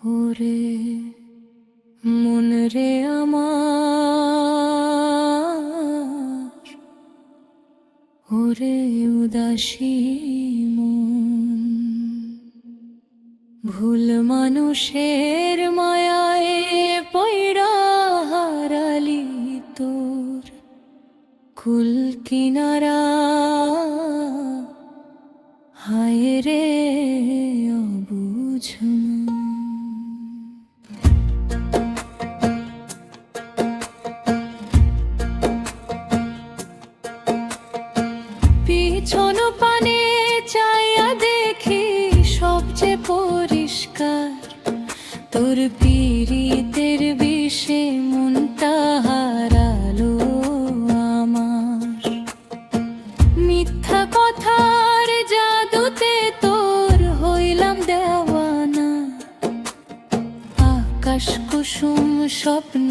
ওরে মন রে আমার, ওরে উদাসী মন, ভুল মানুষের মায়ায় পয়রা হারালি তোর কুল কিনারা। হায় রে অবুঝ মন। পিছন পানে চাইয়া দেখি সবচেয়ে পরিষ্কার তোর পীড়িতের বিষে মনটা হারালো আমার। মিথ্যা কথার জাদুতে তোর হইলাম দেওয়ানা, আকাশ কুসুম স্বপ্ন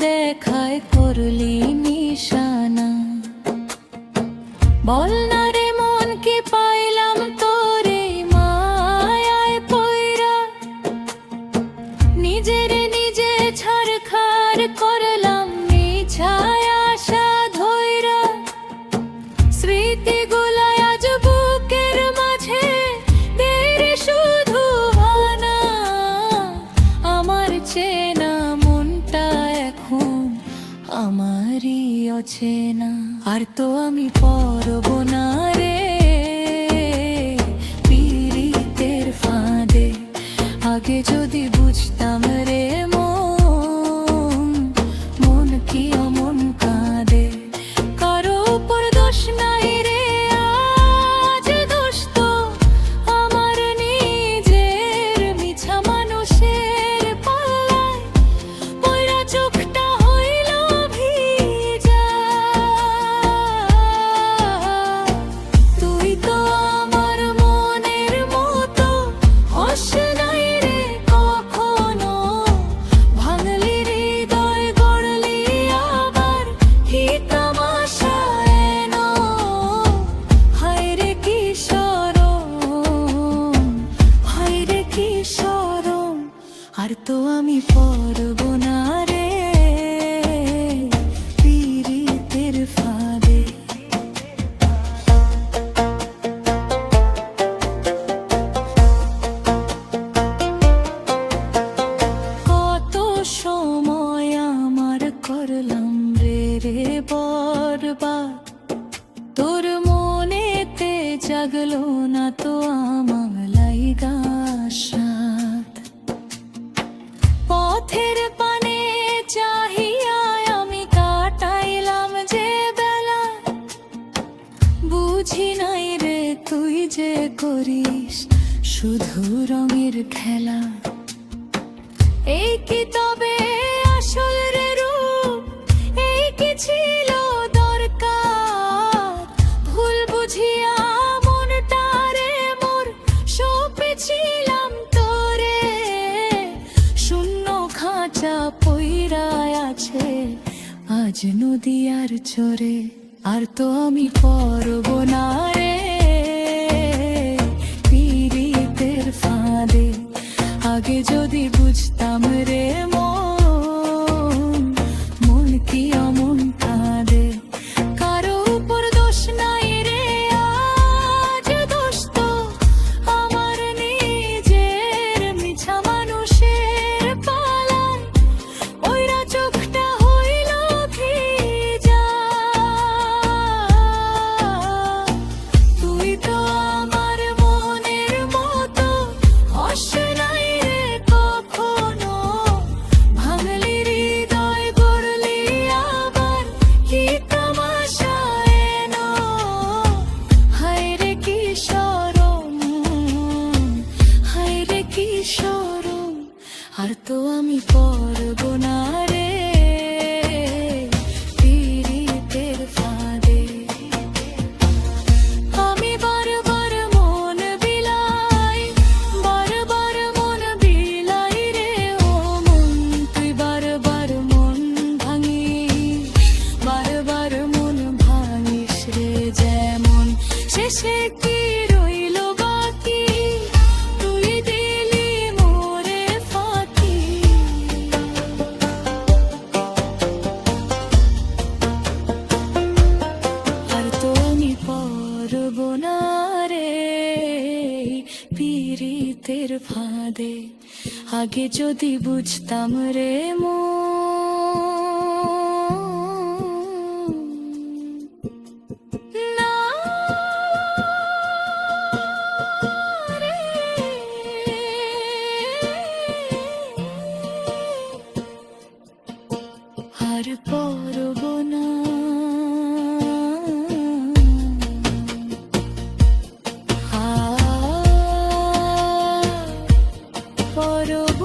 দেখায় করলি নিশানা। বল না রে মন কি পাইলাম তোরে মায়ায় পয়রা, নিজেরে নিজে ছাড়খাড় করলাম মিছায় আশা ধইরা। স্মৃতিগুলা আজ বুকের মাঝে দেরি শুধু ভানা, আমার চেনা মনটা এখন আমারই অচেনা। আর তো আমি পরব না রে পীড়িতের ফাঁদে, আগে যদি বুঝতাম রে মন, মন কি অমন কাঁদে। কারো উপর দোষ নাই রে আজ, দোষ তো আমার নিজের। মিছা মানুষের পাল্লায় পয়রা চোখটা হইল ভিজা। তুই তো আমার মনের মতো হস নাই রে কখনো, ভাঙলি হৃদয় গড়লি আবার কি তামাশা এনো। হায় রে কি শরম, হায় রে কি শরম। আর তো আমি পরব না রে পীড়িতের ফাঁদে। কত সময় আমার করলাম রে বরবাদ, তোর মনেতে জাগলো না তো আমার লাইগা সাথ। পথের পানে চাহিয়া আমি কাটাইলাম যে বেলা, বুঝি নাই রে তুই যে করিস শুধু রঙের খেলা। এই কি তবে আসল রে রূপ, এই কি ছিল দরকার। ভুল বুঝিয়া মনটারে মোর সঁপেছিলাম তোরে, শূন্য খাঁচা পইরায় আছে আজ নদী আর চরে। আর তো আমি পরব না রে পীড়িতের ফাঁদে, আগে যদি বুঝতাম রে মন, মন কি অমন কাঁদে। কারো উপর দোষ নাই রে আজ, দোষ তো আমার নিজের। মিছা মানুষের পালায় পয়রা চোখটা হইল ভিজা। তুই তো আমার মনের মতো হস নাই রে কখনো, ভাঙলি হৃদয় গড়লি আবার কি তামাশা এনো। হায় রে কি শরম, হায় রে কি শরম। আর তো আমি পরব না রে পীড়িতের ফাঁদে। আমি বারবার মন বিলাই, বারবার মন বিলাই রে ও মন। তুই বারবার মন ভাঙিস, বারবার মন ভাঙিস রে যেমন। শেষে কি রইল বাকি, তুই দিলি মোরে ফাঁকি। আগে যদি বুঝতাম রে না রে, আর পরব না, পরব